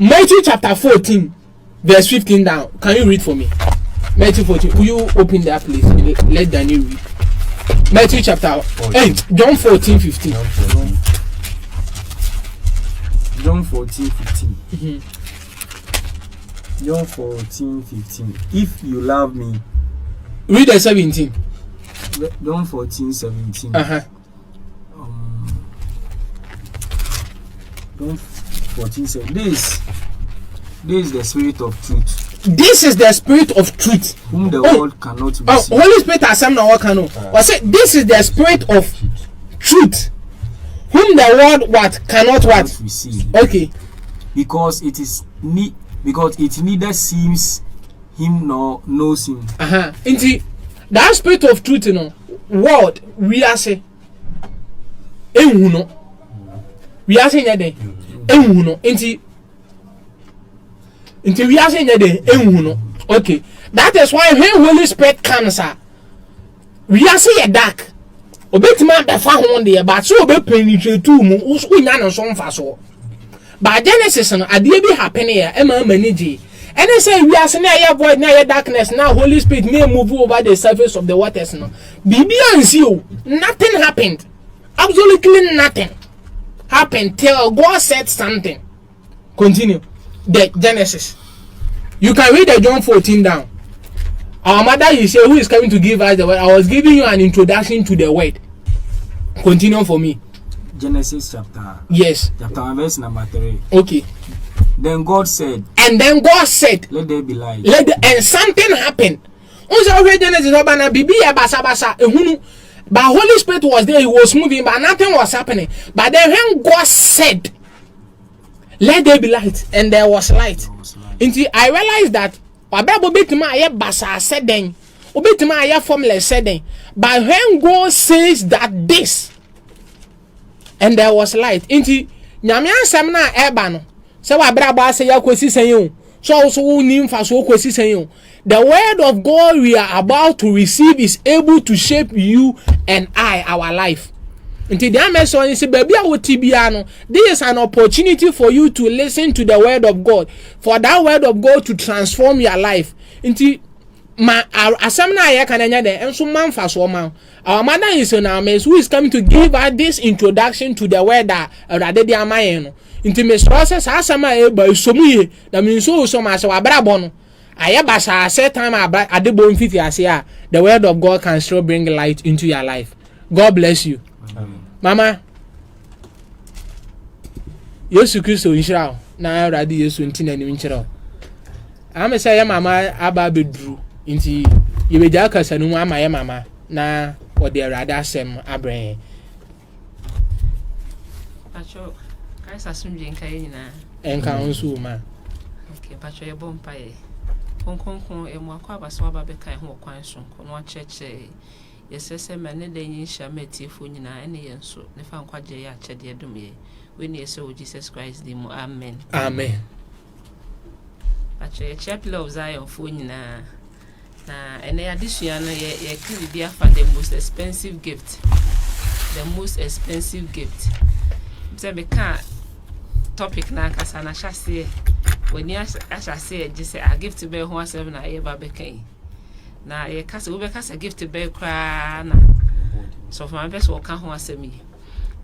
Matthew chapter 14, verse 15 down. Can you read for me? Matthew 14. Will you open that please? Let Daniel read. Matthew chapter 8, John 14, 15. John 14, 15. Mm-hmm. John 14, 15. If you love me. Read the 17. John 14, 17. Uh-huh. John 14, 17. This is the spirit of truth. This is the spirit of truth. Whom the world cannot receive. Holy Spirit has some now cannot. I said this is the spirit of truth. Whom the world cannot receive. Okay. Because it neither seems him nor knows him. Inti that spirit of truth, you know, world we are say ehuno. We are saying that ehuno. Inti we are saying that ehuno. Okay. That is why when Holy Spirit comes, we are saying dark. Obetima be fa ho de but so obe penetrate mu unya no so mfa so. By Genesis no ade bi happen here e ma manage. And they say we are saying na void na darkness now Holy Spirit may move over the surface of the waters no. Bibi ansi o. Nothing happened. Absolutely nothing happened till God said something. Continue. The Genesis. You can read the John 14 down. Our mother, you say, who is coming to give us the word? I was giving you an introduction to the word. Continue for me. Genesis chapter. Yes. Chapter 1, verse number 3. Okay. Then God said. And then God said. Let there be light. And something happened. Genesis but Holy Spirit was there. He was moving, but nothing was happening. But then when God said, let there be light, and there was light. Until I realized that. But when God says that this and there was light into nyame ansem na eba no se wa bra ba se ya kwesi senyo so nim fa so kwesi senyo. The word of God we are about to receive is able to shape you and our life. Until the Amazon is baby no, this is an opportunity for you to listen to the word of God, for that word of God to transform your life. Until my asamna ya kananya de enso manfa so man. Our mother is now who is coming to give us this introduction to the word that already the amaye no. Until me process asama e ba somuye that means so ma se wa bra bono. Ayeba sa set time adebo mfiti ase the word of God can still bring light into your life. God bless you. Mama Yesu Kristo inshira na awrade Yesu ntina ni nchira am say ya mama aba bedru nti yebeja kasa nu ama ya mama na ode awrade asem abrɛ pacho kai sasumje nkai nyina enka onsu ma okay pacho ye bompa ye konkon emu akwa abaso aba be kai ho kwan so no acheche yesese mane de yin shameti fo nyina ene yenso ne fa nkwaje ya achede dum ye we ne yeso Jesus Christ di mu amen amen. Pacho ye chapel of Zion fo nyina na ene adisua no ye kiri bia for the most expensive gift se me ka topic na kasa na hyase when ya hyase je se a gift be ho asem na ye ba be kan na ye kasa wo be kasa gift be kra na so for my best wo ka ho asem yi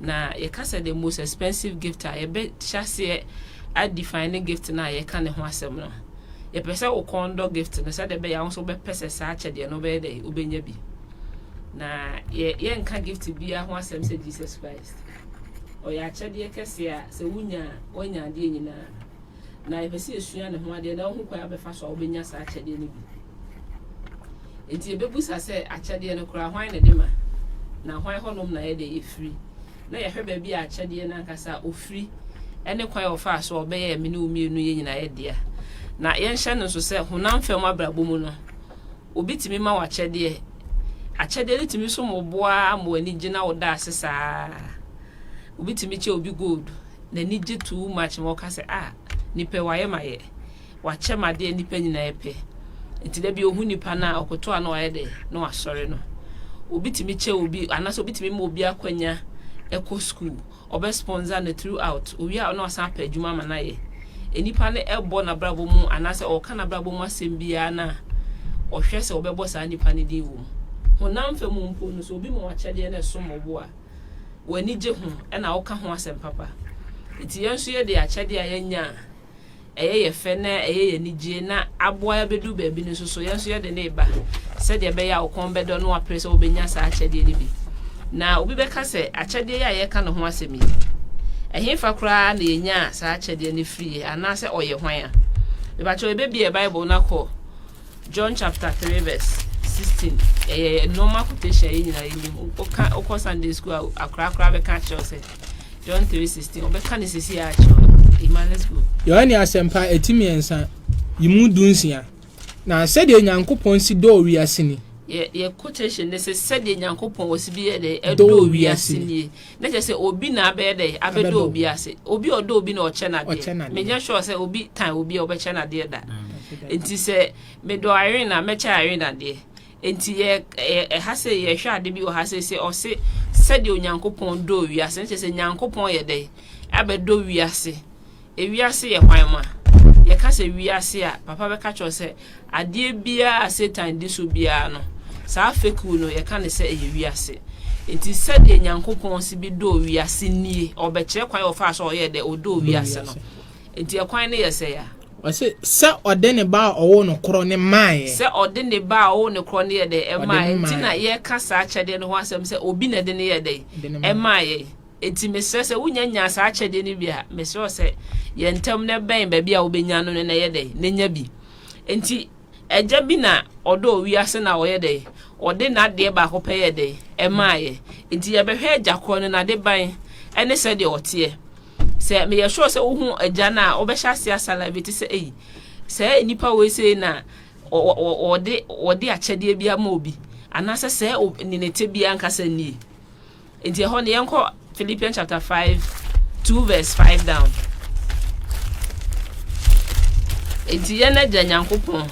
na ye kasa the most expensive gift a ye be hyase a define gift na ye ka ne ho asem no ye pese wo kondo gift no se de be ya wo so be pese sa chede no be de obenya bi na ye nka gift bi a ho asem se Jesus Christ o ya chede kese a se wonya de nyina na ye pese esua ne ho ade na wo kwa be fa so obenya sa chede no bi enti e bebusa se achede no kura hwan ne de ma na hwan honom na ye de ye free na ye hweba bi a chede na nkasa ofri ene kwan ofa so obeye me ne umienu ye nyina ye dia na ye nhye no so se honam fam abrabo mu no obitimi ma wa chede achede ne timi so moboa mo ani gina woda asesa obitimi che obi gold na ni je too much mo ka se nipa waye maye wa chemade nipa nyina ye pe enti da bi ohu nipa na okoto ana waye de no wasore no obitimi che obi anaso obitimi ma obi akwanya eco school obe sponsor na throughout owi a na wasa pa adwuma ma na ye enipa ne ebo na brabo mu anase o kana brabo mu asem bia na o hwe se obebo sa nipa ne di wo honam fa mu mpo no so obi mo achede na somobo a wani je ho e na wo ka ho asem papa enti yenso ye de achede a yenya ye fe na ye nigye na aboa ya bedu ba bi ne so yenso ye de ne ba se de be ya wo kon bedo no aprese obenya sa achede ne bi na obi be ka se achede ya ye ka no ho asem yi ehimfa kura na yenya sa achede ne free anase oye hwan a be ba cho e be bi e Bible na ko John chapter 3 verse 16 normal quotation yin na yin o Sunday school akra be ka cho say John 3:16 o be ka ne sisi a cho let's go Yohane asempa etimi ensa yimu dunsia na said de Nyankopon si do wiase ni ye quotation ne said de Nyankopon wosibi ye de do wiase ni na je say obi na be de abedo obi ase obi odo obi na o che na de menya sure say obi time obi o be che na de da enti say me do iron na me che iron na de enti ye ha say ye hwa de bi o ha say o se said de Nyankopon do wiase nche say Nyankopon ye de abedo wiase ewiase ye hwan ma ye ka se wiase a papa be ka cho se ade bia Satan di so bia no sa feku no ye ka ne se ye wiase enti se de Nyankopon si bi do wiase nie obekere kwan ofa so ye de odo wiase no enti ye kwan ne ye se ya wase se ode ne ba owo no kro ne mae se ode ne ba owo ne kro ne ye de e mae enti na ye ka sa achede no ho asem se obi na de ne ye de e mae enti mesese wunya nya sa achede ne bia mesese se ye ntam ne ben ba bia obenya no ne ye de ne nya bi enti eja bi na odo wiase na wo ye de ode na de ba ko pe ye de e maaye enti ye behwe eja ko no na de ban ene se de ote se me ye sure se wo hu eja na obehya sia salaviti se se nipa we se na ode achede bia ma obi anase se ni nete bia nkasa ni enti ho ne yenko Philippians chapter 5 2 verse 5 down enti ye na gya Nyankopon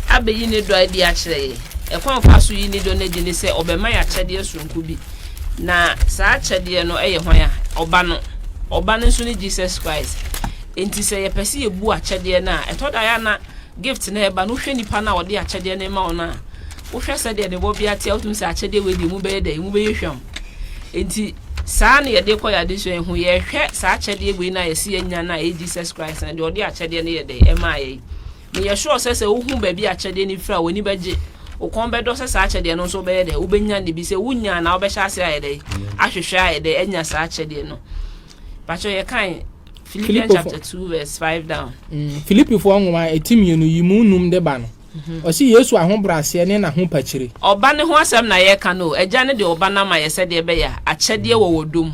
abeyi ne do adi a kire e kwan fa so yi ne do na di ne se obema ya chede sonku bi na sa chede no eye hwan a oba no so ne Jesus Christ enti se ye pese ye bu a chede na etoda ya na gift na eba no hwe nipa na ode a chede ne ma ona wo hwe se de ne bo bia tia otum se a chede we di mu be de mu be ye hwam enti saa na ye de ko ya de so ehu ye hwe saa chede we na ye se enya na e Jesus Christ na de ode a chede ne ye de e ma ye me ye sure se wo hu ba bi a chede ne fra woni beje o kon be do se saa chede no so be ye de wo benya ne bi se wunya na wo be hya se aye de ahwehwe aye de enya saa chede no pacho ye kan Philippians chapter 2 verse 5 down Philippi fo nwoma etimi no yimu num de ba no o si Yesu ahobrase ne na ho pachire oba ne ho asem na ye ka no eja ne de oba na ma ye se de be ya achede wo wodom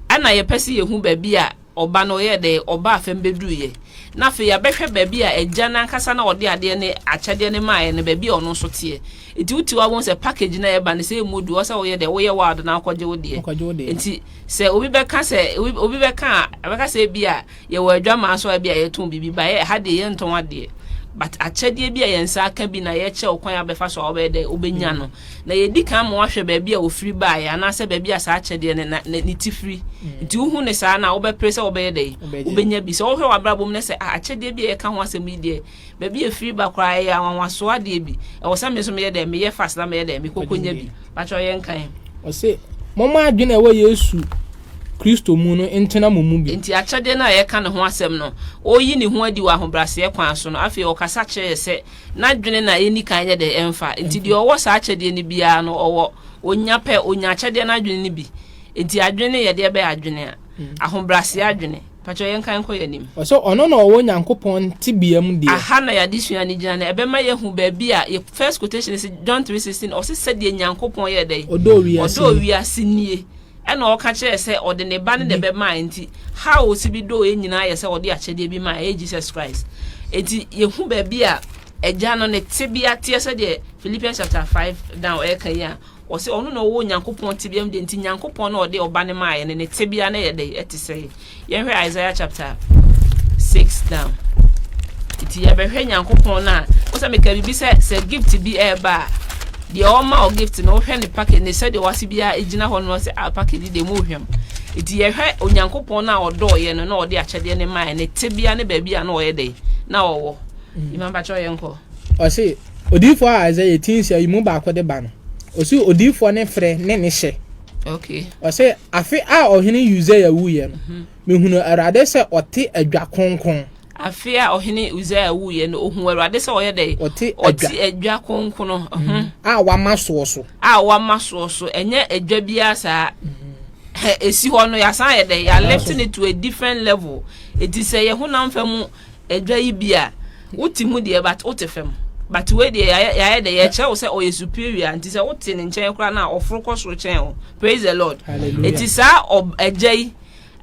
ana ye pese ye hu ba bi a oba no ye de oba afem bedu ye na fe ya behwe ba bi a eja na nkasa na ode ade ne achede ne ma ye ne ba bi ono so tie enti uti wa won se package na ye ba ne se modu o se wo ye de wo ye wad na akwaje wo de enti se obi be ka se obi be ka abeka se bi a ye wo adwa ma so bi a ye ton bibi ba ye ha de ye nton ade but achede bi a yensa aka bi na ye che okwan abefa so obede obenya no na ye di kan mo ahwe ba bi a ofiri ba ya na se ba bi a sa achede ne ni tifiri nti hu ne sa na obe prese obede obenya bi so ohwe wabrabom ne se achede bi a ye ka ho asem ide ba bi efiri ba kwa ya wanwaso ade bi e wo sa me so me ye de me ye fast na me ye de me kokonya bi ba cho ye nkan o se mama adwene we Yesu Kristo mu no entena mumu bi enti achede na ye ka ne ho asem no oyi ne ho adi wa ahobrase kwan so no afi o kasa kire se na dwene na eni kan ye de emfa enti de owo sa achede ne bia no owo onya pe onya achede na dwene ne bi enti adwene ye de be adwene ahobrase adwene pacho ye nkan ko ye nim o so ono na owo Nyankopon tibiam de aha na ya disua ne gina na ebe ma ye hu ba bi a ye first quotation is John 3:16 o se de Nyankopon ye de odo wiase nie ena o ka kire se ode ne ba ne de be ma enti how o si bi do e nyina ye se ode achede bi ma e Jesus Christ enti ye hu ba bi a eja no ne tibia tie se de Philippians chapter 5 down e kan ya o se ono no wo Nyankopon tibiam de enti Nyankopon na ode oba ne ma ye ne tibia na ye de etise ye hwe Isaiah chapter 6 down enti ye be hwe Nyankopon na o se me ka bi se gift bi e ba the oma or gift no hwe ne package ne said wasi bia ejina ho no se package de mo hwem iti ye hwe onyankopon na odo ye no na ode akyede ne man ne tebia ne babia na oye dey na owo imamba cho ye nko o se odifo a Isaiah tinsia yimu ba akode ba no o se odifo ne frɛ ne hye okay o se afi a ohene Uzziah wu ye no mehunu Awurade se ote adwa konkon afi a ohene Uzziah wu ye no ohun Awurade se oye dey ote adwa konkon no a wamaso so enye adwa bia saa esi ho no ya san ye dey ya lifting it to a different level it is say ye honam fam adwa yi bia utimu de but utefem but we de ya de ye che o say o ye superior anti say uti ne nchen kra na oforo kosoro chen o praise the Lord. Hallelujah. It is a adwa yi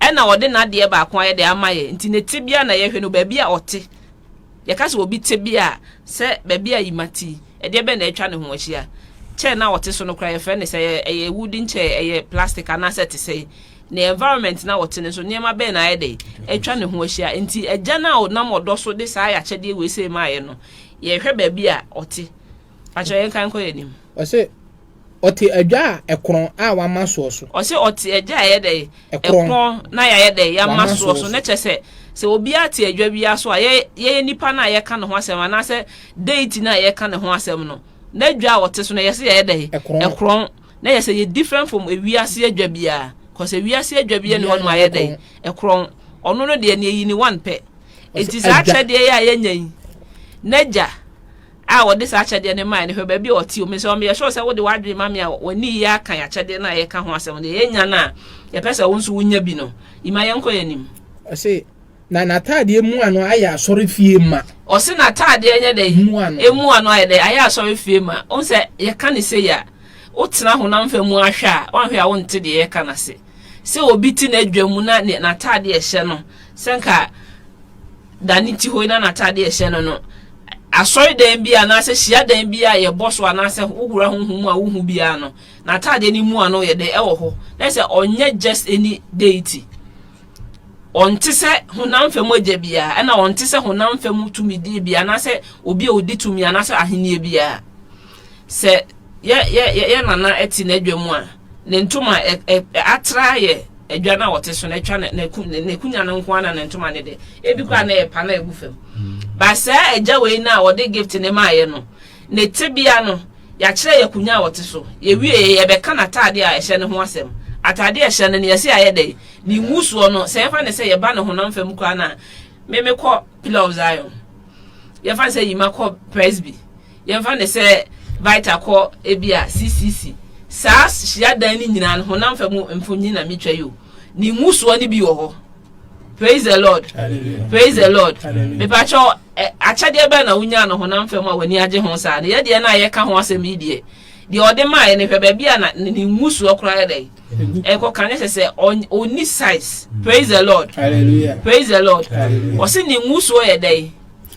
ena ode na de ba kon ye de amaye nti ne tibia na ye hwe no ba bia ote ye ka se obi tibia se ba bia yimati e de be na atwa ne ho ahia che na wote so no kra ye fe ne say eye wooden chair eye plastic ana set say the environment na wote ne so niema be na ye de atwa ne ho ahia nti agya na onam odo so de sa ya kyede we say maaye no ye hwe ba bia ote acho ye kan ko ye nim o se ote adwa ekron a wamaso so o se ote agya ye de ekron na ya de ya maso so ne che se obi ate adwa bia so a ye nipa na ye ka ne ho asem na se date na ye ka ne ho asem no na dwa wote so na ye se ye de ekron na ye se ye different from ewiase adwa bia cause ewiase adwa bia ne ho ma ye de ekron ono no de na yi ni one pe it is actually ya ye nyan naja a wo de sa achede ne man ne hwe ba bi oti o me so me ye sure say wo de wadwe ma me a woni ya kan achede na ye ka ho asem de ye nya na ye pese wo nso wonya bi no ima ye nko ye nim o se na natade mu ano aya asori fie ma o se natade enye de emu ano aye de aya asori fie ma on se ye ka ne se ya o tena ho na mfa mu ahwa a hwe a wo nte de ye ka na se obi ti na adwamu na natade ye hye no senka dani ti ho na natade ye hye no asori den bia na se hia den bia ye boso ana se ugura honhom a wohu bia no natade ni mu ano ye de ewo ho na se onye just any deity onti se honam fam agya bia na onti se honam fam tumi di bia na se obi a odi tumi ana se ahenie bia se ye nana eti na adwamu a ne ntoma atra ye adwa na wote so na twa ne kunya no nko ana ne ntoma ne de ebi kwa na e pa na ebu fam ba se agya we na wo de gift ne maaye no ne tebia no ya kire ye kunya wote so ye wie ye be kana tade a ehye ne ho asem atade ehye ne ye se aye de ni musuo no se fa ne se ye ba ne honam fam kwa na me ko Pillar of Zion ye fa se yima ko Presby ye fa ne se Vita ko ebia CCC sas hia dan ni nyina no honam fam mfonyi na metwa yo ni musuo ni bi wo ho. Praise the Lord. Hallelujah. Praise the Lord. Me pacho achade be na wunya no honam fam a wani age ho sa ne ye de na ye ka ho asem yi de ode ma ne hwe ba bia na ni musuo kora de ko kan se oni size. Praise the Lord. Hallelujah. Praise the Lord. O se ni musuo ye de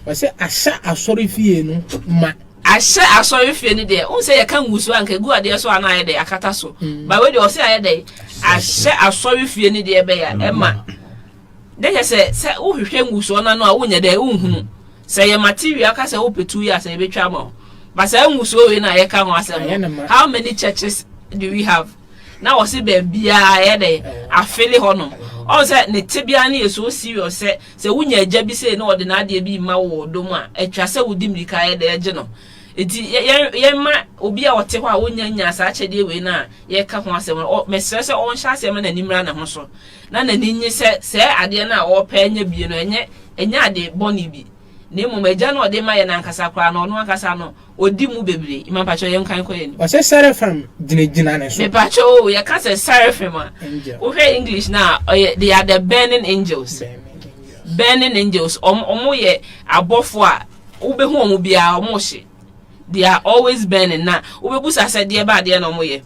o se asha asori fie no ma asha asori fie ni de on se ye kan musuo anka gu ade so ana ye de akata so ba we de o se aye de asha asori fie ni de be ya ema de se wo hwehwe musuo na no a wonya de unhunu se ye material ka se wo petu ya se betwa ma ba se musuo we na ye ka ho asem how many churches do we have na wo se be bia ye de afele ho no on se ne tebia na yeso serious se wonya agya bi se na ode na ade bi ma wo dom a atwa se wo dimrika ye de age no eti ye ma obi a wote ho a wonya nya sa achede we na ye ka ho asem me se se on hya asem na nimra na ho so na ninyi se ade na o pa nya bi no enye ade boni bi ne mu magya no ode ma ye na nkasa kwa no no akasa no odi mu bebre imam pacho ye nkan ko ye ni o se seraphim ginagina ne so me pacho ye ka se seraphim a o he English na they are the burning angels omo ye abofo a ubehu omo bia omo hye they are always burning na ubebusa se de ba de na omo ye.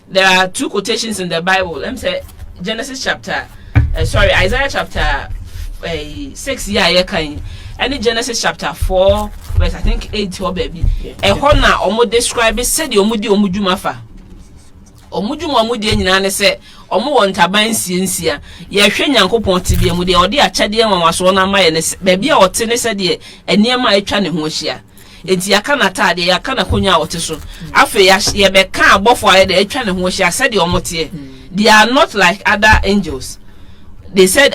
There are two quotations in the Bible. Let me say Isaiah chapter 6 and Genesis chapter 4 verse I think 8 or baby hona omo describe said the omudi omudwuma fa omudwuma omudi nyina ne se omo won taban siensia ye hwe nyankopon tibia mu de ode achade enwaso na maye ne baby a ote ne se de eniema atwa ne ho ahia enti yaka na tade yaka na konya ote so afa ye be ka abofo aye de atwa ne ho ahia said the omote they are not like other angels. They said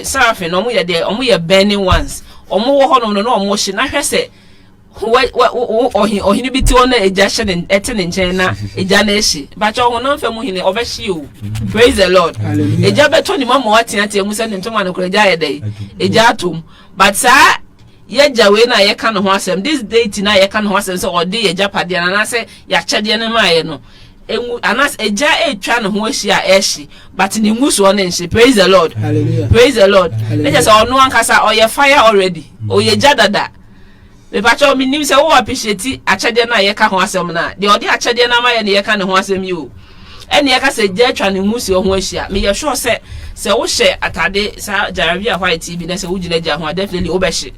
seraphim omo ye burning ones. Omo wo hono no omo hye na hwe se ohini bi ti ona eja hye ne ete ne nchen na eja na ehye ba cha ho no mfa mu hini obehye o. Praise the Lord. Eja beto ni mama watiate mu se ne ntoma no kura eja ye dai eja atom but sa yeja we na ye ka no ho asem this date na ye ka no ho asem se ode yeja pade na se ya kyede ne maaye no anas eja etwa ne ho ahia ehye but ne nguso ne nhye. Praise the Lord. Hallelujah. Praise the Lord. Let us all know ankasa oye fire already oye jadada me pacho mi nim se wo appreciate akyede na ye ka ho asem na de ode akyede na maaye ne ye ka ne ho asem yi o ene ye ka se je etwa ne nguso ho ahia me ye sure se wo hye atade sa jarabia white tv na se wo gina ja ho definitely obehye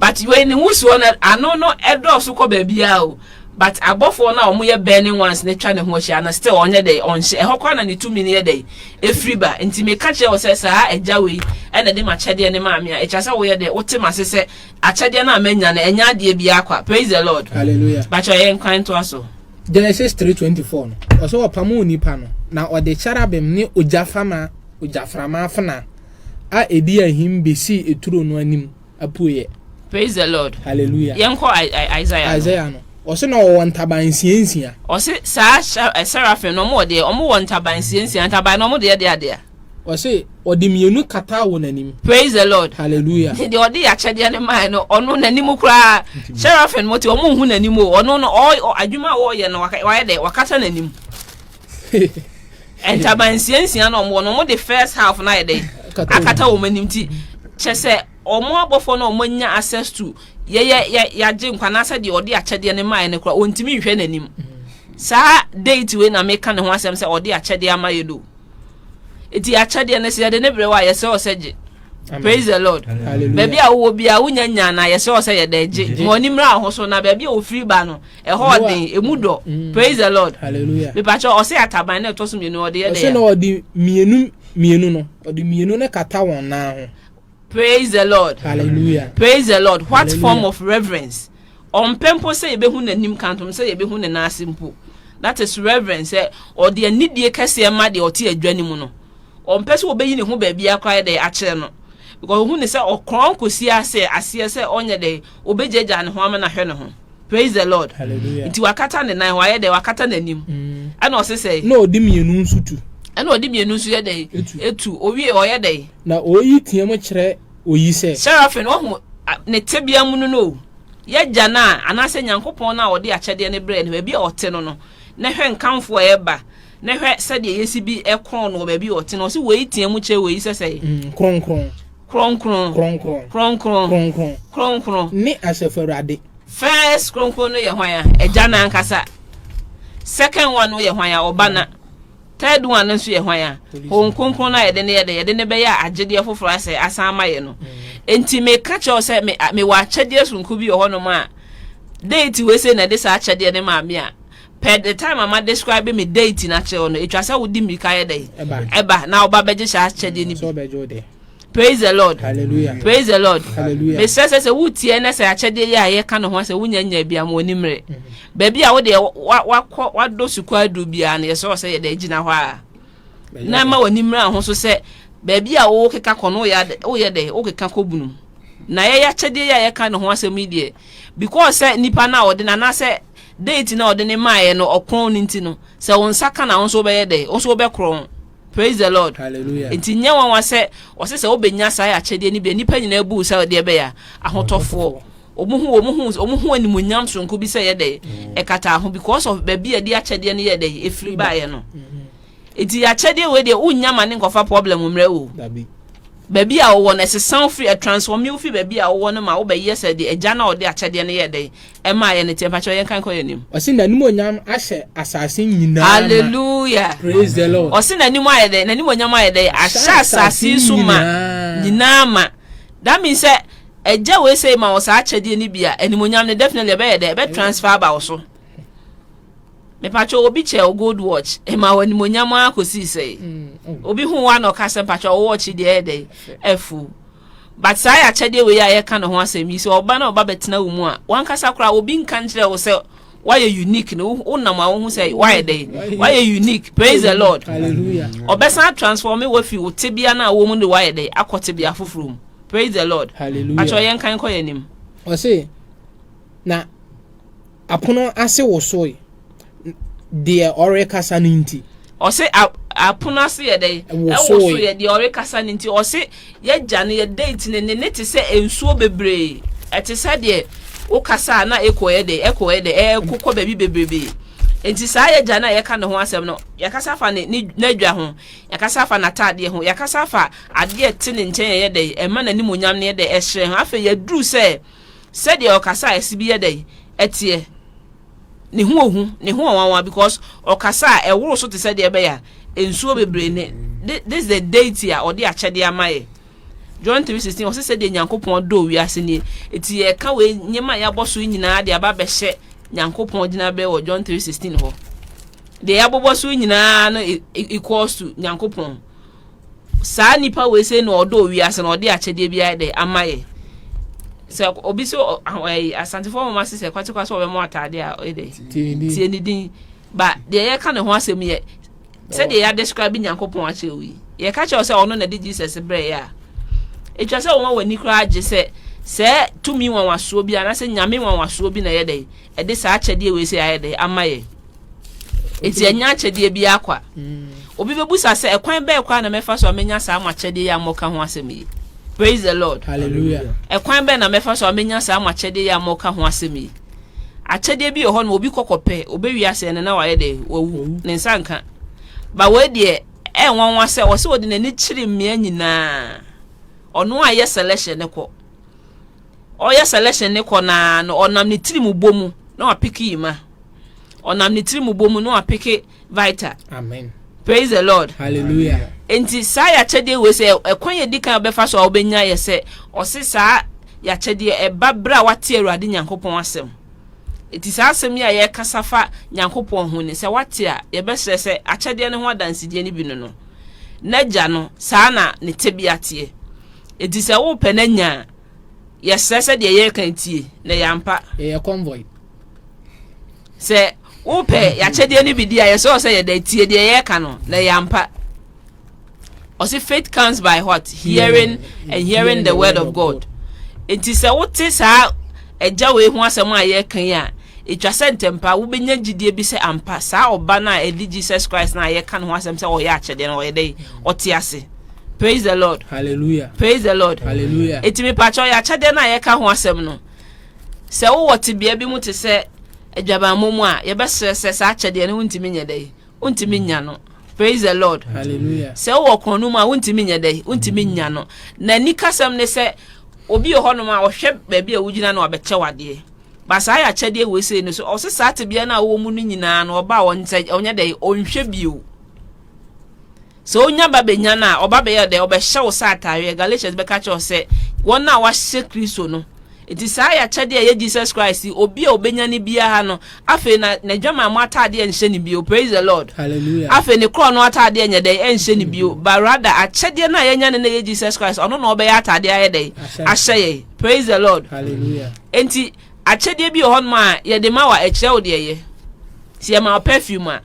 but when nguso na ano no edo so ko ba bia o but abofo na omo ye burning ones ne twa ne ho ahia na still onye dey on hye ehokwa na ne 2 minute dey efriba enti me ka che wo se sa eja we ene de ma kyede ne ma me a echa se wo ye dey wote ma se akyede na amanya na enya de bia kwa. Praise the Lord. Hallelujah. But you en to aso Genesis 3:24 no oso opamu nipa no na ode cherubim ne ojaframa afna a edi ahim besi eturo no anim apuye. Praise the Lord. Hallelujah. Yenko Isaiah no oso na won taban siensia oso sa seraphim no mo de omo won taban siensia taban no mo de de oso ode mienu kata won anim. Praise the Lord. Hallelujah. De ode ya kyede ne man no ono nanim kura seraphim mo te omo hu nanim o ono no adwuma wo ye no wa de wakata nanim. And taban siensia no mo the first half na de akata wo manim ti chese omo abofo no omanya access to ya je nkwana sa de ode akyede ne man ne kura ontimi hwe nanim. Sa date we na make ne ho asem se ode akyede amaye do eti akyede ne se de ne brewa ye se oseje. Praise the Lord. Hallelujah. Baby a wo bia wo nyanya na ye se ose ye de je mo ni mra ho so na baby o free ba no e ho den emudo. Praise the Lord. Hallelujah. Me pacho ose ataban na to so mienu ode ye de ose na ode mienu no ode mienu ne kata won na ho. Praise the Lord. Hallelujah. Praise the Lord. What Hallelujah. form of reverence? On pempo say yebehu nanim kantom say yebehu ne na asimpo. That is reverence. Or the anidie kese ma de oti adwanimu no. On person obeyi ne ho ba bia kwa de a kire no. Because who ne say okron kosi ase say onye de obejeja ne ho ama na hwe ne ho. Praise the Lord. Hallelujah. Iti wakata ne nan waye de wakata nanim. Ana o say no odi mienu nsutu. Ana odi mienu nsu ye de etu owie oye de. Na oyi tiam kire oyi se. Seraphim wo ne tebia mu no. Ye jana anase nyankopon na odi akyede ne bre ne ba bia ote no ne hwe nkamfo eba ne hwe se de yesi bi ekron no ba bia ote no se we tiam kire we sese kronkron ni aseferade first kronkron no ye hwan ya ejana ankasa second one no ye hwan ya obana third one no so ye hwan ya kronkron na ye de be ya agede foforo ase asan maye no enti me ka che o se me wa akyede sunku bi ho no ma date we say na this akyede ne ma me a per the time ama describe me date na che no etwa se wodi mi ka ye dey eba na oba beje sha akyede ni bi. Praise the Lord. Hallelujah. Praise the Lord. Hallelujah. Me say wutie na say akyede ya ye ka no ho say wunya bia ma onimre baby a wo de wa do suku adu bia na ye so say ye de gina ho a na ma onimre ho so say baby a wo keka kono ya wo ye de wo keka kobunu na ye ya kyede ya ye ka no ho asem die because say nipa na wo de na say date na wo de ne maaye no okron nti no say won saka na won so be ye de won so be kron. Praise the Lord. Hallelujah. Enti nyawa wa se obenya sa ya kyede ni be nipa nyina bu sa de be ya ahotofo omuhu animunyam sonko bi se ye de ekata ho because of baby e de akyede ne ye de efiri ba ye no. Enti ya kyede we de unyama ne nkofa problem mre o. Baby a wo na sesan free a transform you free baby a wo no ma wo be yes de eja na wo de akyede ne ye de e ma ye ne temperature ye kan ko ye nim. Osi na nimu onyam ahye asase nyina. Hallelujah. Praise the Lord. Osi na nimu aye de na nimu onyam aye de ahye asase suma nyina ma. That means say eja we say ma wo sa akyede ne bia nimu onyam ne definitely be ye de be transfer ba wo so. Me pacho obi che o gold watch e ma wani monyama akosi sei obi hu wa no ka se pacho o watch de dey efu but say ya chede we ya ye ka no ho asemi so oba na oba betena wo mu a wan kasa kra obi nka nkire wo se why you unique no unam a wo say why you unique. Praise the Lord. Hallelujah. Obesa transform we fi wo tebia na wo mu de why dey akotebia foforo. Praise the Lord. Hallelujah. Acho yen kan ko yanim. O say na apono ase wo so de ore kasa ninti. O say apono ase ye dey e wo so ye de ore kasa ninti. O say ye gya ne ye date ne te se ensuo bebre. E te se de o kasa na ekoye de kokko baby bebrebe. Enti saa ye gya na ye ka ne ho asem no ye kasa fa ne nadwa ho ye kasa fa na tade ho ye kasa fa ade te ne nchen ye de e ma na ni monyam ne de e hye ho afa ye duru se de o kasa esibi ye de etie ne ho wanwa because o kasa e woro so te se de e be ya ensuo bebre ne this is the date ya ode achede amaye. John 3:16 o se de Nyankopon do wiase ni eti ye ka we nyema ya boso nyina de aba be hye Nyankopon gina be wo John 3:16 ho de ya boboso nyina no equals to Nyankopon saa nipa we se no odo wiase no ode achede bia de amaye se obi so asantifo mama se kwatikwa so obemo atade a ede tie ni din ba de ye ka ne ho asem ye se de ya describe Nyankopon ache wi ye ka che o se ono na de Jesus bre ya etwa se wo wani kra age se tumi wan waso bi ana se nyame wan waso bi na ye de e de sa achede we se ye de amaye eti anya achede bi akwa obi bebusa se ekwan be ekwa na mefa so amenya sa amachede ya moka ho asem yi. Praise the Lord. Hallelujah. Ekwan be na mefa so amenya sa amachede ya moka ho asem yi. Achede bi ho no obi kokope obi wiase ne na wa ye de wawu ne nsanka ba we de enwanwa se wo se wo de nani chiri mmea nyina ono aye selection ne ko oye selection ne ko na no onam ne tiri mu bomu na wa piki ima onam ne tiri mu bomu na wa piki vital. Amen. Praise the Lord. Hallelujah. Enti sa ya chede we se ekwan ye dikan be fa so obenya ye se o se sa ya chede e babra wate Awurade Nyankopon asem. Enti sa asem ya ye kasafa Nyankopon ho ne se wate a ye be se achede ne ho adansidie ne bi no na gya no sa na ne tebiate. Enti se wo penanya ye se de ye kan tie na yampa ye convoy se wo pe ya chede ne bi dia ye se ye da tie de ye kan no na yampa. Also, faith comes by what? Hearing and hearing the word of God. It is a what is how a jawe who has a my kanya. It just sent temper, who be near be say and pass out banner a Jesus Christ na ye can was himself or yacha then or a day or tiasi. Praise the Lord. Hallelujah. Praise the Lord. Hallelujah. It me patch or yacha then I can was him no. So what to be able to say a jaba mumwa, your best says actually and untimina day. Untimina no. Praise the Lord. Hallelujah. Se wo kono ma wontimi nya dai wontimi nya no na ni kasam ne se obi ho no ma wo hwe ba bia wugina na obeche wade ba sa ya chede we se no so o se sa te bia na wo mu no nyina na oba won nse onya dai onhwe bio so onya ba benya na oba be ya dai obehye wo sa atare Galatians be ka che o se won na wa hye Kristo no iti sa ya chede ye Jesus Christ obi a obenya ne bia ha no afi na dwama mo atade enhye ne bio. Praise the Lord. Hallelujah. Afi ne kro no atade enya dai enhye ne bio but rather a chede na yenya ne ye Jesus Christ ono na obeya atade aye dai ahye. Praise the Lord. Hallelujah. Enti a chede bi ho ma ye de ma wa ekire wo de ye si ye ma perfume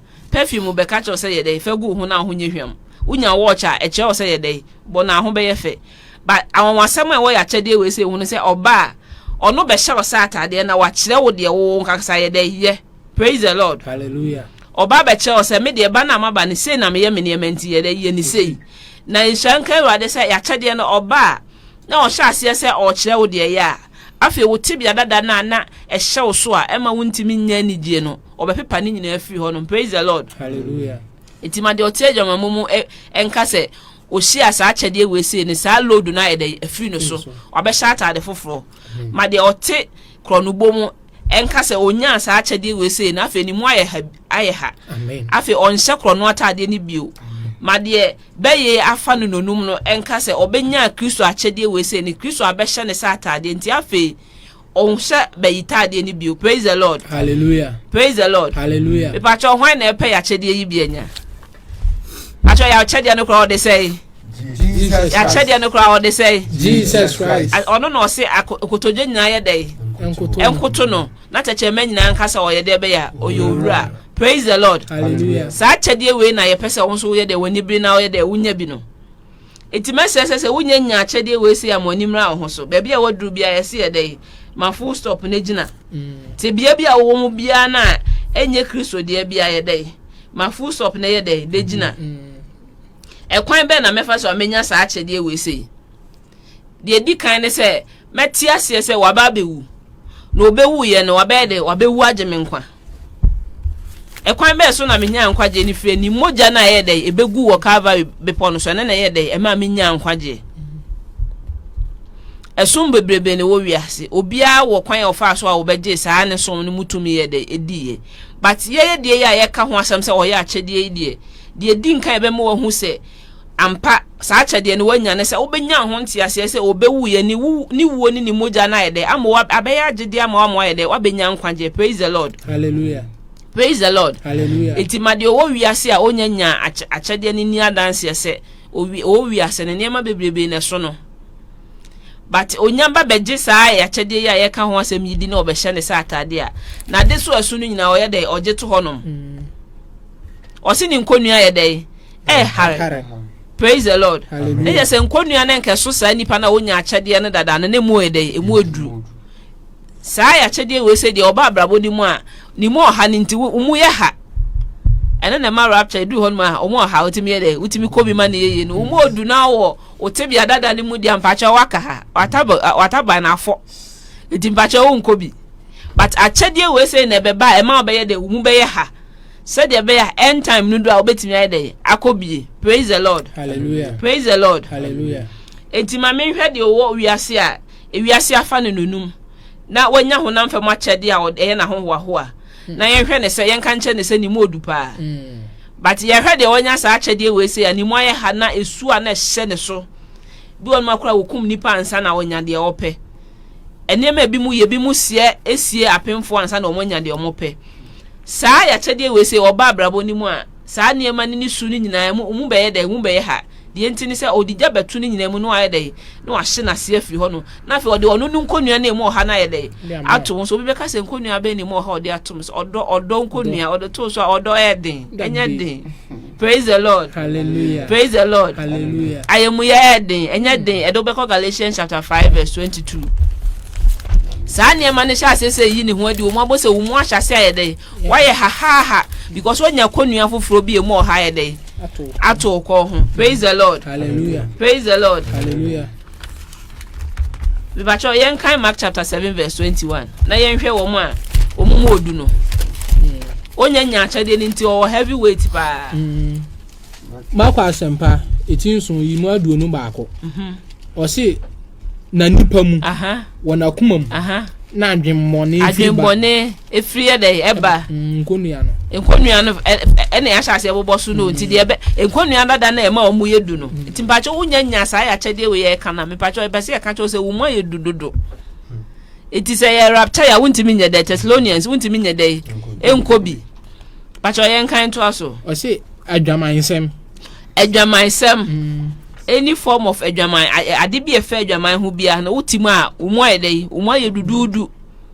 be ka cho say ye dai fagu ho na ho nyehwam unya watch a ekire wo say ye dai bo na ho be ye fe but awon wasem a wo ya chede we say hu no say oba ono be share Saturday na wa kire wo de wo nkakasa ye dey ye. Praise the Lord. Hallelujah. Oba be kire se me de ba na maba ne sei na me ye me ne menti ye dey ye ni sei na nshanka Awurade se ya kide no oba na o sha ase se o kire wo de ye a afi wo tibia dada na e hye wo so a e ma wontimi nya ni die no obepepa ni nyina afi ho no. Praise the Lord. Hallelujah. Etima de oteja mamumu enka se o shia sa achede we se ni sa load na e dey afi no so obehya atade foforo ma de ote kronubomu enka se onya sa achede we se na afi ni mu aye ha Amen. afi onhye kronu atade ni bio ma de beye afa no nonum no enka se obenya Kristo achede we se ni Kristo abehye ne sa atade nti afi onhye beyitade ni bio. Praise the Lord. Hallelujah. Praise the Lord. Hallelujah. Me pacho hwan na epe ya achede yi bienya acho ya achede no kra o de say Jesus. ya achede no kra o de say Jesus Christ. ono no se akotoje nyina ye dey enkoto no na cheche manyina nkasa oyede be ya oyowura. Praise the Lord. Hallelujah. Sa chede we na ye pese won so oyede woni bi na oyede wunya bi no. Enti mesese wunya nya chede we se amoni mra ho so. Ba bia waduru bia ye se yede ma full stop na gina. Te bia bia wo mu bia na enye Kristo de bia yede ma full stop na yede de gina. Ekwan be na mefa so amenya sa chede we se. De di kan ne se meti ase se waba bewu. No obewu ye no wabede wabewu ageme nkwa. Ekwan be so na menya nkwaje ni fire ni moja na yede ebegu wo Calvary bepo no so na yede e ma menya nkwaje. Esum bebrebe ne wo wiase obia wo kwan ofa so a wo beje saa ne som ne mutumi yede ediye. But ye de ye ayeka ho asem se oye achede edie. De di nkan be mo hu se ampa saa achede ne wanya ne se obenya ho ntiase se obewu ye ni wuo ni moja na yede amo abeya agede amo yede wabenya nkwaje. Praise the Lord. Hallelujah. Praise the Lord. Hallelujah. Etimade wo wiase a onyanya achede ni adanse se o wiase ne niam bebrebe ne so no. But onyamba beje saa ya achede ya yeka ho asem yidi na obehye ne sa atade a na de so asu no nyina oye de oje to honom. Osi ni nkonua ye de hare. Praise the Lord. Hallelujah. Eje se nkonua na nke so saa nipa na onya achede ne dada na mu ede emu eduru. Saa ya achede we se de oba abrabo ni mu a ni mo ha ni nti umu ye ha ene na ma rapture du hon ma omo ha otimi ye de utimi kobi ma na ye no umu odu na wo otebi adada ni mu dia mpacha waka ha wataba na afọ enti mpacha wo nkobi but achede we say na beba e ma obeye de umu be ye ha said de be ya end time nu do a obetimi ye de akobi. Praise the Lord. Hallelujah. Praise the Lord. Hallelujah. Enti ma me hwe de wo wiase a ewiase afa no nunum na wanya honam fa ma chede a eye na ho a na ye hwe ne se ye nka nche ne se ni modu pa but ye hwe de wanya sa chede we se ani mo aye ha na esu a na hye ne so bi won makura wokum nipa ansa na wanya de ope enema bi mu ye bi mu sie esie apemfo ansa na omanya de omope sa ya chede we se oba abrabo ni mu a sa niema ni su ni nyina mu be ye de mu be ye ha de ntini se odija betu ni nyina mu no aye de no ahye na se afiri ho no na fe ode onu nkonua na emu ha na aye de ato so bi be ka se nkonua be ni mu ha ode atom so odo nkonua ode to so odo eden enye den. Praise the Lord. Hallelujah. Praise the Lord. Hallelujah. Ayemu ya eden enye den edo be ko Galatians chapter 5 verse 22. Sa ne ma ne sha se yi ni ho adi o mo abose wo mu ahya se aye de why ha because wanya konua foforo bi emu ha aye de ato ko ho. Praise the Lord. Hallelujah. Praise the Lord. Hallelujah. We bacho yen kan Mark chapter 7 verse 21. Na yen hwe wo mu a omumu odu no. Onya nya achade ni nti o heavyweight pa. Makwa asempa etinso yi mu aduonu baako. O se na nipa mu wona kuma mu na adwemmone efiri ye dey eba nkonua no ene ya hyase ebobo so no nti de ebe nkonua dada na ema omu yedu no nti mpacho unya nya sa ya chede we ye kana me pacho ebe se ya kacho se wo mu yedu dodo eti se ya rapture ya wuntimi nya de Thessalonians wuntimi nya de enkobi pacho ye nkan to aso o se adwamansem any form of adwaman ade bi efe adwaman hu bia na utimu a umu ayedei umu ayedududu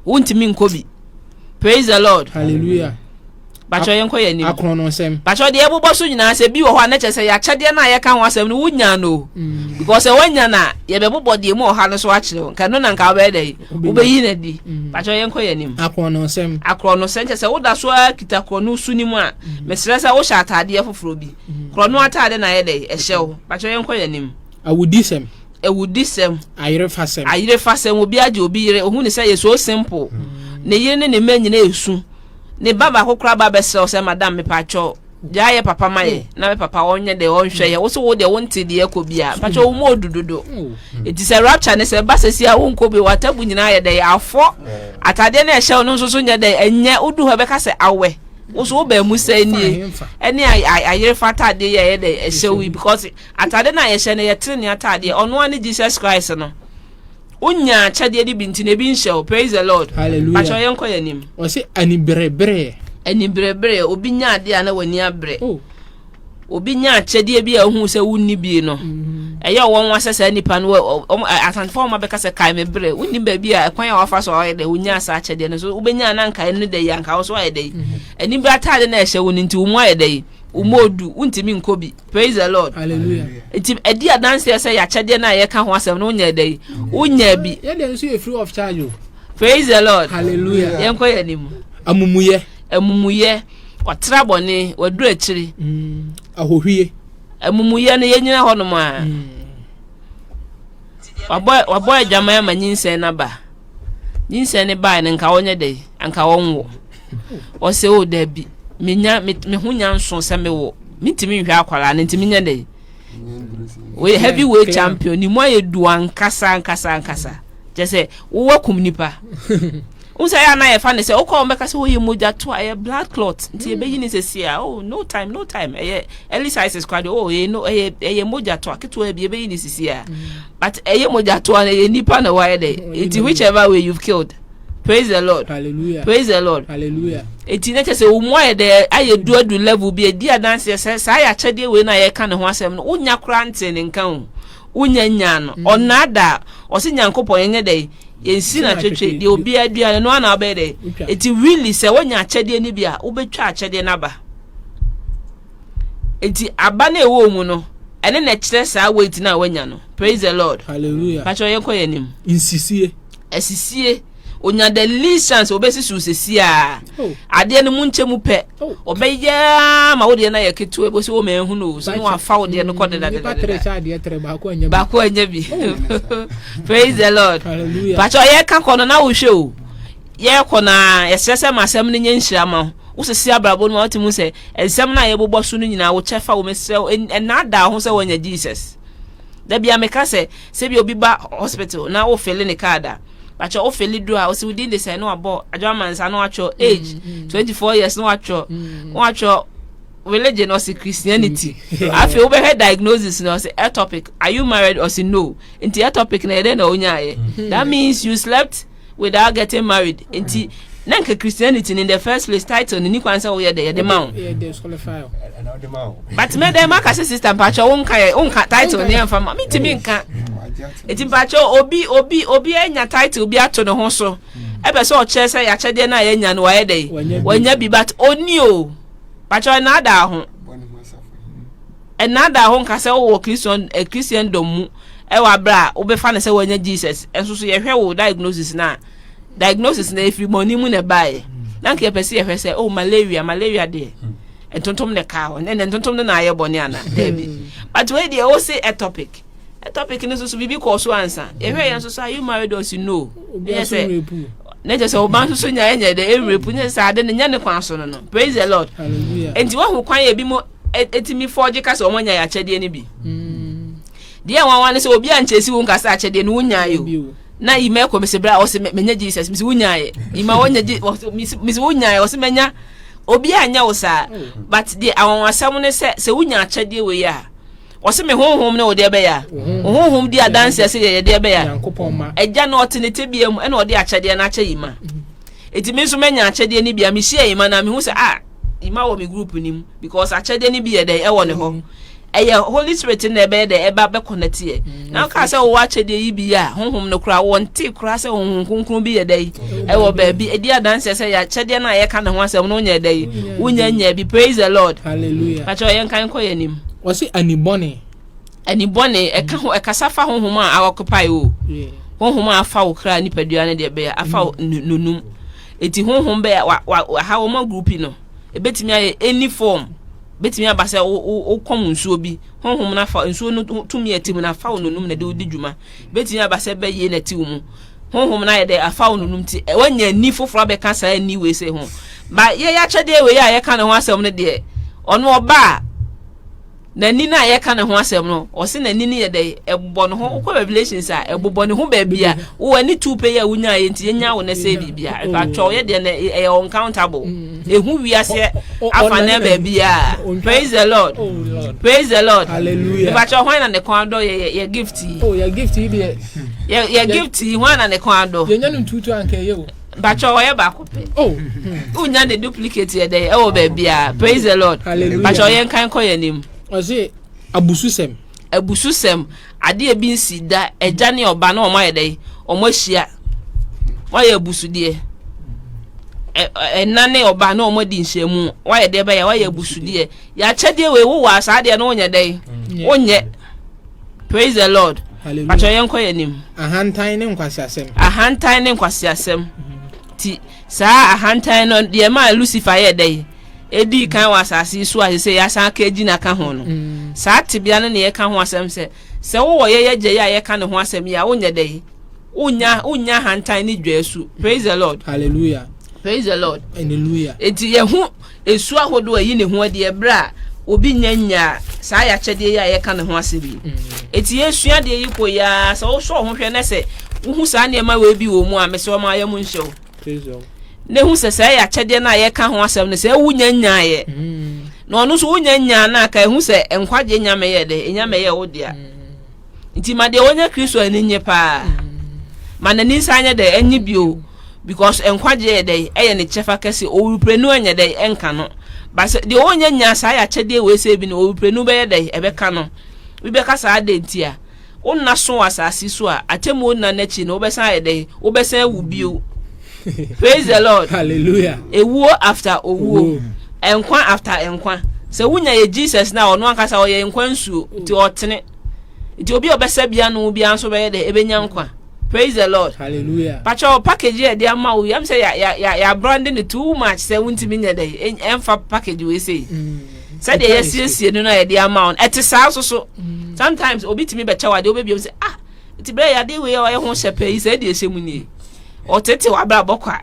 wuntimi nkobi. Praise the Lord. Hallelujah. Bacho yenko ye nim akrono nsem bacho de ebobo so nyina se bi wo ho na chese ya chede na ye ka ho asem no wunya no because wanya na ye bebobo de mu ha no so akire nka no na nka ba edei ubeyi na di bacho yenko ye nim akrono nsem chese wo da so kita krono su ni mu a mesere se wo sha atade ye foforo bi krono atade na ye dei ehyew bacho yenko ye nim ewudisem ayire fasem obi age obi yire ohun ni se ye so simple ne yire ne manyina esu ne baba kokra baba se o se madam me pacho jaye papa maye na me papa wonye de wonhwe ye wo so wo de wonte de ekobia pacho wo mo dududo eti se rapture ne se basesi a wonko bi watabu nyina ye de afo atade na ehye no nso so nye de enye udu ho be ka se awe wo so ba mu se ni eni ayire fata de ye de ehye wi because atade na ehye ne ye tiri atade ono ani Jesus Christ no unya chade di binti ne bi nhye. Praise the Lord. Hallelujah. Pacho yenko yanim o se ani brebre obi nya ade ana wani abre obi nya akyɛdeɛ bi a hu sɛ wonni bi no ɛyɛ wɔn wasɛsɛ nipa no asanfo ma bɛka sɛ kai me brɛ wonni ba bi a kwan a wafa so ɔyɛ dɛ wonya sa akyɛdeɛ no so wobenya na nka no dɛ yanka wo so ɔyɛ dɛ ani bra tade na ɛhyɛ wo nti wo mu ɔyɛ dɛ umodu untimi nkobi. Praise the Lord. Hallelujah. Iti edi adanse say ya chede na ye ka ho asem no nya dai unya bi ye dem so e free of charge. Praise the Lord. Hallelujah. Yen ko ye nimu amumuye watra bone wadu akiri ahohwie amumuye no ye nyina ho no ma waboy jamaya manyinse na ba nyinse ne ba ne nka wonye dai anka wonwo o se o da bi me hunya nso se me wo mitimi hwa akwara ne ntimi nya dai we heavyweight champion ni mo ye duan kasa just wo wakum nipa unsa ya na ye fa ne se o ko mbeka se wo ye moja to aye blood clot nti e be yin se sia oh no time early sizes squad oh ye no ye moja to aketo e be yin se sia but ye moja to na ye nipa na why dey it whichever way you've killed. Praise the Lord. Hallelujah. Praise the Lord. Hallelujah. Eti na se wo mo aye dey aye do level bi e di adanse se sa ya chede we na ye ka ne ho asem no unya kra nte ne nka ho unya nya no onada osi nyankopon yenye dey yensi na twetwe de obi adua no na obede eti really se wonya achede ni bia ubetwa achede na ba eti aba na ewo mu no ene na kire sa wait na wanya no. Praise the Lord. Hallelujah. Pacho yenko yenim insisie esisie onya the least chance obesi su sesia ade no munche mu pe obeya ma wo de na yeketu ebosi wo menhu no so no afa wo de no kodeda de ba ko anya bi. Praise the Lord. Hallelujah. Pacho ye ka kono na wo hwe o ye kona yesese masem no nyenhyira ma wo sesi abrabo no ma otimu se ensem na ye bobɔ so no nyina wo chefa wo mesre na da ho se wonya Jesus da bia meka se bi obi ba hospital na wo fele ne kada bacho o fele do a o si within the say no abo adwamansa no acho age 24 years no acho religion or Christianity. I feel we had diagnosis no say ectopic. Are you married or say no? Into ectopic na dey na onya that means you slept without getting married. Into nanka Christianity in the first place title ni kwan say we dey man. Yeah, they disqualify. But me dey mark as system pacho unka title ni amfa me timi nka. Eti pacho obi enya title bi ato ne ho so. Ebe so o che say ya chede na ya nya no wa dey. Wanya bi but oni o. Pacho na ada ho. Enada ho nka say wo Christian dom e wa bra wo be fa ne say wanya Jesus. Enso so ye hwe wo diagnosis na if you money mu ne bae. Na nke pese ye hwe say oh malaria dey. Entontom ne ka ho. Entontom na aye boni ana. But we dey o say ectopic no so bibi ko so ansa. Ye hwe yan so are you married or no? Yes say na just o ban so nya enya de erepu nya sa ade nya ne kwan so no. Praise the Lord. Hallelujah. Enti wa ho kwan ye bi mo etimi forge ka so mo nya ya chede ne bi. Dia wan ne so obi anchesi wo nka sa chede ne wo nya yo. Na ime ko mese bra o se menya Jesus misi wo nya ye. Ima wo nya misi wo nya ye o se menya obi anya wo sa. But the awon asam ne se wo nya chede we ya. O se me honhom ne o de be ya. Honhom di adanse se ye de be ya. Yankopon ma. Eja na otenete biam e na o de achede na ache yima. Eti me so menya achede ni bia me hia yima na me hu se yima wo me group nim because achede ni bia de e wo ne ho. Eye Holy Spirit na be de e ba be connect ye. Na ka se wo achede yi bia honhom no kra wo nti kra se honhom konkron bi ye de e wo ba bi e di adanse se ya achede na ye ka ne ho asem no nya de unya nya bi. Praise the Lord. Hallelujah. Pacho yen kan ko ye nim. O si anibone e ka ho e kasa fa honhom a awokupai o. Honhom a fa wo kra ni padua ne de be ya afa nunum eti honhom be wa ha wo ma group no e betimi aye any form betimi abase o kom nsuo bi honhom na fa nsuo no tumi atim na fa wo nunum na de odi dwuma betimi abase be ye na ti wo mu honhom na ye de afa wo nunum ti wanya ni foforo be ka sa ni we se ho ba ye ya chede we ya ye ka ne ho asem ne de ono oba na ni na ye ka ne ho asem no o se na ni ne ye de ebobɔ no ho ko revelations a ebobɔ ne ho ba bia wo ani tupe ya wunya ye nti nya wo na se bibia ba twa ye de na e uncountable ehu wiase afa na ba bia. Praise the Lord. Praise the Lord. Hallelujah. Ba twa ho na ne kon do ye gift ye gift be ye gift ho na ne kon do ye nya no tutu anka ye o ba twa ye ba ko pe unya the duplicate ye de e wo ba bia. Praise the Lord. Hallelujah. Ba twa ye kan ko ye nim Ose abususem ade bi nsi da eja ne oba na omo yede omo hia wayɛ abusudie nane oba na omo di nhyiamu wayɛ de ba ya wayɛ abusudie ya kyɛde we wo wa saa de no onye dɛ onye. Praise the Lord. Hallelujah. Pacho yenko yanim ahantan ne nkwasi asem ti saa ahantan no de ma Lucifer yɛ dɛ edi kan wa asase so a se ya san ka egi na ka ho no saa tibia no ne ye ka ho asem se wo ye gye ya ye ka ne ho asem ya onye dɛ unya hantan ni dwesu. Praise the Lord. Hallelujah. Praise the Lord. Hallelujah. Eti ye hu esu ahodo ayi ne ho de bra obi nyanya saa ya kyede ya ye ka ne ho asebi eti yesu ade yipo ya sa wo so ho hwe na se wo hu saa ne ma we bi wo mu a me se o ma ya mu nhyew Praise God. ne hu se saa ya kyede na ye ka ho asem ne se wu nyanya ye no no so wu nyanya na ka hu se enkwaje nyame ye de nyame ye wo dia nti ma de wonya Kristo ani nye pa ma na ni sanya de enyi bio because enkwaje ye de eye ne chefa kese o wuprenu anya de enka no but the onye nya sa ya kyede we se bi no o wuprenu be ye de ebeka no we be ka sa de ntia onna so asasi so a atemu onna na chi no obesan ye de obesan wu bio. Praise the Lord. Hallelujah. Ewuo after owuo enkwa after enkwa se wunya ye Jesus na ono ankasa o ye enkwa nsuo ti otene ti obi obesa bia no bia nso be ye de ebenya nkwa. Praise the Lord. Hallelujah. Pacho package e de ama wo yam say ya branding it too much say wuntimi nya de emfa package we say said the yes no na the amount etisa so sometimes obi timi be chawa de obi bi say ti bre ya de we ya ho shepe yi said the shemu ni o tete wa bra bokwa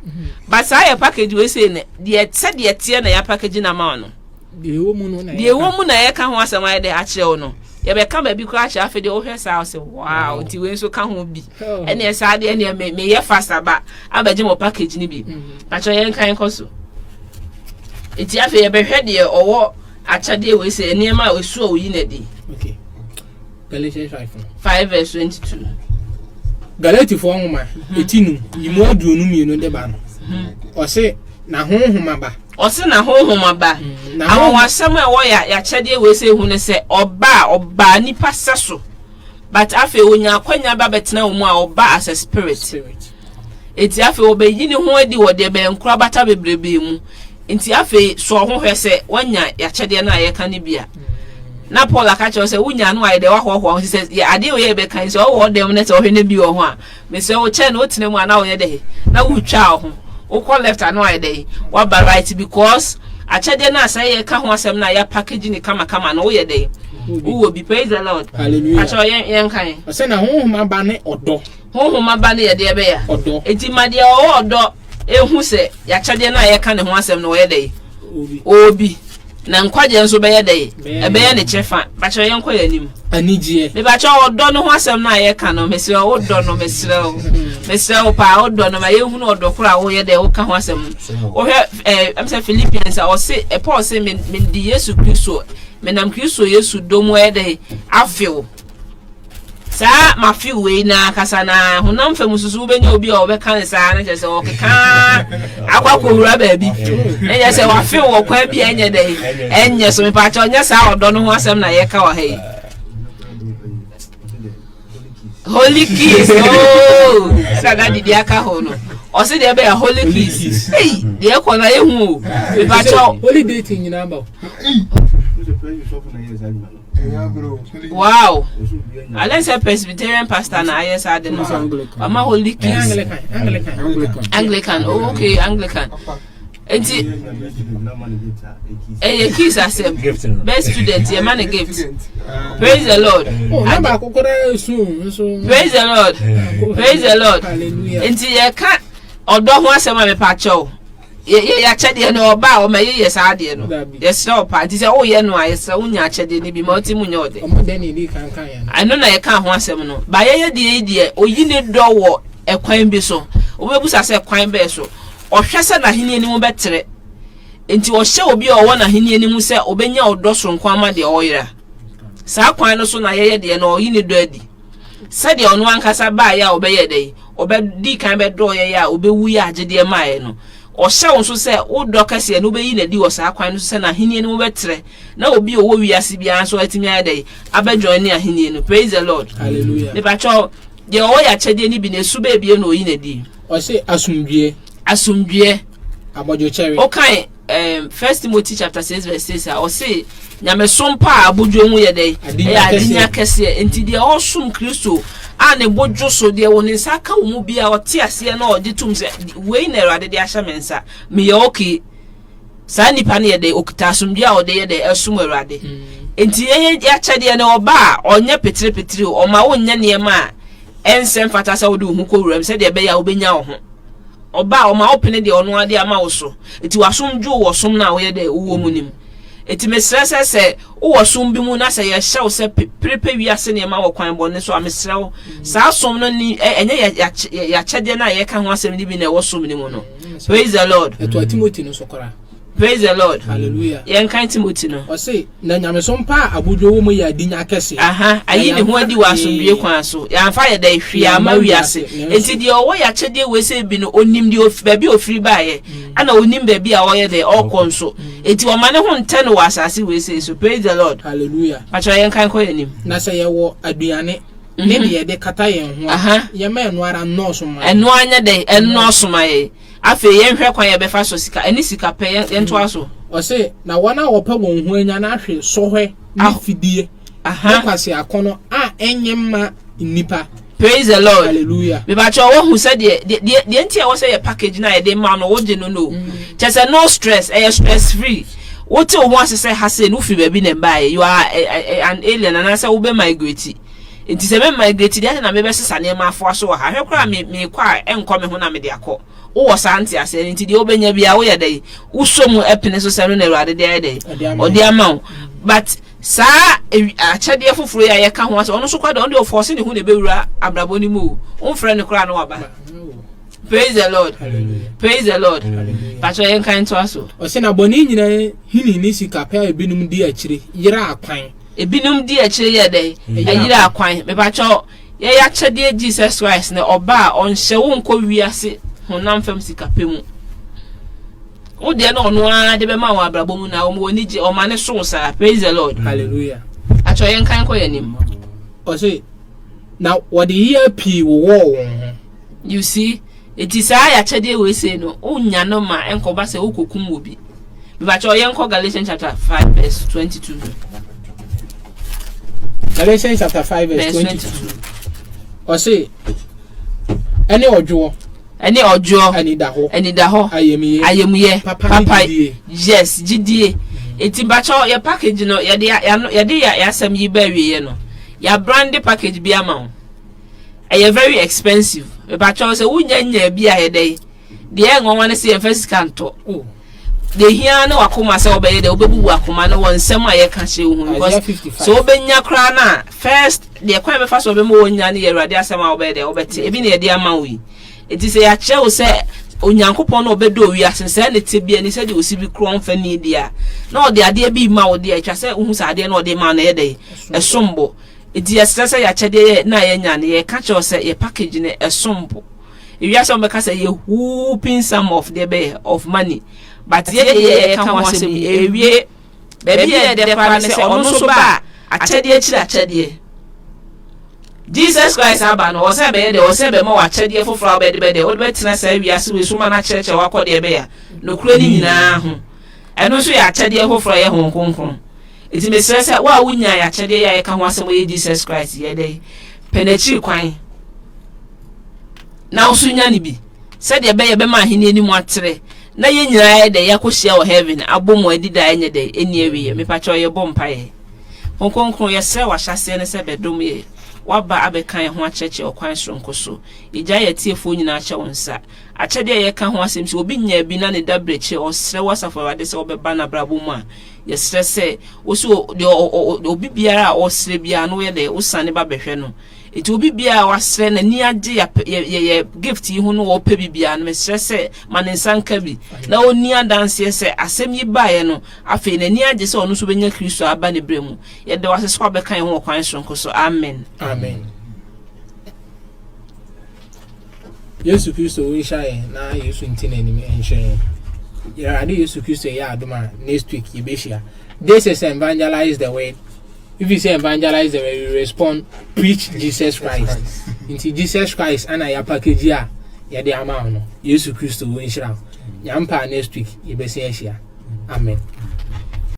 but say ya package we say ne de said the tie na ya package na amount no de wo mu na ya ka ho asema de a kire no ye be ka ba bi kwa acha afede o hwe sa o say wow ti we so ka ho bi ene sa de ene me ye faster ba abaje mo package ni bi pacho ye kan koso eti afi ye be hwe de owo achade we say enema we so oyi na di. Okay. Galatians 5:22. Galati fo nwoma etinu yimu aduonu mienu de ba no. O se na honhoma ba. Na awasem e wo ya kyade we say hu ne se oba nipa seso. But afi onya kwanya ba betena wo mu a oba as a spirit. Eti afi obeyi ne ho adi wo de be nkura bata bebrebe mu. Nti afi so ho hwese wanya ya kyade na ye ka ne bia. Na Paul akacho say wunya no aye de wa ho say ya ade we be kan say o dem net o hwe ne bi o ho a me say o che na o tine mu ana o ye de na wutwa ho o call left and aye de wa ba right because achade na say ye ka ho asem na ya package ni kama na o ye de wo bi. Praise the Lord. Hallelujah. Acho yen kan o say na honhoma ba ne odo ye de be ya odo eti ma de o odo ehu se ya chade na ye ka ne ho asem na o ye de obi na nkwaje nso be ye de ebe ye ne chefa bacho ye nkwa yanim anije me bacho odo no ho asem na ye ka no mesre o do no mesre o pa o do no ma ye hu no odo kura wo ye de wo ka ho asem o hwe am say Philippians o say Paul say me di Yesu Kristo me nam Kristo Yesu do mo ye de afew sa ma fi we na kasa na honam fam susu be nya obi a obe kan sa na je se o keka akwa kowura ba bi enye se wa fi wo kwa bi enye de enye so me pa cha onya sa odo no ho asem na ye ka wa he Holy Kiss. Oh sa da di aka ho no o se de be ya Holy Kiss hey de e ko na ye hu me pa cha holy dating ni na ba wow. Unless a Presbyterian pastor na yes I don't know. I'm a Holy Kiss. Anglican. Oh, okay, Anglican. And a kiss as a best student, your man a gift. Praise the Lord. Praise the Lord. Praise the Lord. And you can't or don't want some of a patcho. Ya chede no oba o ma ye saade no yes no pa ti say o ye no ayesa unya chede ni bi ma oti munya ode o mo den ni kan ya ano na ye kan ho asem no ba ye de oyi ne do wo ekwan bi so obebusa se kwan be so o hwese na hini ni mu betere enti o hye obi o wo na hini ni mu se obenya odo so nkwan ma de o yira sa kwan no so na ye de no oyi ne do adi se de ono ankasa ba ya obeye de obedi kan be do ye ya obewu ya agede ma ye no o sha won so se wo do kase no be yi na di wo sa kwan no se na ahenie no betre na obi owo wiase bia so atimi ayde abajoin ni ahenie no. Praise the Lord. Hallelujah. Ne ba cho de o ya chede ni bi na su ba bia no yi na di o se asumdue abojo cherry okay. 1 Timothy chapter 6 verse 6 o say nyame sompa abojo hu ye dey ya adinya kese enti de o sum Kristo ane bojo so de woni nsa ka wo mu bia o te ase na o gitum se we na erade de ahya mensa me ye okay sa nipa ne ye dey okita sum bia o de ye dey esum erade enti ye ya chede ne oba onye petire o ma wo nya ne ma ensem fata sa wo de hu ko wuram se de be ya obenya wo ho oba o ma opene de ono ade ama wo so enti wasomdwo wo som na wo ye dey wo mu nim enti mesrese se wo som bi mu na se ye hyew se prepe wiase ne ma wo kwan bonne so amesrew sa som no ni enye ya chede na ye ka ho asem ni bi na wo som ni mu no. Praise the Lord. eto Timothy no sokora. Praise the Lord. Hallelujah. Yen kan Timothy no o say na nyame sompa abojo wo mu ya dinya kese ayi ne ho adi wa asomdue kwan so ya amfa ye da hwia ma wiase enti de o ya chede we se bi no onim de ba bi ofiri ba ye ana onim ba bi a o ye de o konso enti o ma ne ho nte no wa asase we se so. Praise the Lord. Hallelujah. Pacho yen kan ko yenim na se ye wo aduane ne de ye de kata yen ho ye ma eno ara nọọsụ ma eno anya de eno ma ye afi yen hwe kwan ye be fa so sika eni sika pe yen to aso o se na wana wo pa won hu anya na ahwe sohwe ni fidie kwase akono a enyemma nipa. Praise the Lord. Hallelujah. Me ba cho wo hu se de ntia wo se ye package na ye de ma no wo je no just no stress stress free. What you want to say has no free baby ne buy you are an alien and I say wo be migrate it is a migrate that na me be sesa ne ma afo so ha hwekra me kwa enko me ho na me de akọ wo santi ase nti de obenya bia wo ye dey usom epene so se no na urade de dey odi ama but sa achade foforo ya ye ka ho ase ono so kwa de on de force ne hu ne bewura abrabo ni mu on frɛ ne kra no waba. Praise the Lord. Hallelujah. Praise the Lord. Pacho yen kan to aso o se na boni nyina hini ni sika pa ebinum di akire yira akwan ebinum di akire ye dey yira akwan me pacho ye ya chede Jesus Christ ne oba on hye wo nko wiase honam fam sika pemu o de na ono a de be ma wa abrabo mu na o mo ni je o ma ne so sa. Praise the Lord. Hallelujah. Acho yen kan ko yanim o se na what the year p wo you see it is ya chede we say no onya no ma enko ba se okokum obi me ba cho yen ko Galatians chapter 5 verse 22. Galatians chapter 5 verse 22 o say any ojo ani da ho ayemiye papa yes gidie eti ba cho ye package no ye de ya asem yi ba wiye no ya brand package bi ama e very expensive but cho say wunya bi a dey de enwa ne say first canto de hia na wakoma say obeye de obebu wakoma na wonsem a ye ka hye hu because so obenya kra na first de kwan be fa so obemo wonya ne ye rade asem a obeye de obete ebi na ye de ama wi eti say ya che wo say onyankopon na obedo wi asense ne te bia ni say de osibi kron fa ni dia na ode ade bi ma ode a twa say hu say ade na ode ma na ye de esombo eti yesese ya chede na ye nya ne ye ka che say ye package ne esombo if you some because ye whooping some of the bay of money but ye can was e wie baby ye de fa say ono so ba achede achede Jesus Christ aba no say be de o say be ma wa achede foforo be de o be tena say wi ase we suma na church wa kọ de be ya no kura ni nyina ho eno so ya achede foforo ye ho konkon iti me say wa wunya ya achede ya ka ho asem ye Jesus Christ ye de penechi kwan na usunya ni bi said ye be ma hini ni mu atere na ye nyira de yakohia o heaven abomo adida enye de eni ewie me pa cho ye bompae konkonkon ye se wa hyase ne se bedom ye waba abekan ho acheche okwan sonko so ija ye tiefo nyina ache wonsa ache de ye ka ho asem si obi nya bi na ne dabreche o sre wasafo wade se obeba na brabo mu a ye sre se oso de obi biara o sre bia no ye de usane ba behwe no eti obi bia wasre na ni age ye gift yi hu no wo pe bibia no mesre se manensanka bi na oni adanse se asem yi baaye no afi na ni age se ono so benya Kristo aba ne bremu ye de wase so abekan ho kwan sonko so amen amen. Yesu Kristo we share na Yesu ntine ni enhwe. Yerade Yesu Kristo ya adoma next week yebeshia. This is evangelize the word. If you say evangelize the word, you respond preach Jesus Christ. Into Jesus Christ ana ya package ya de ama no. Yesu Kristo we share. Nyampa next week yebesi ehia. Amen.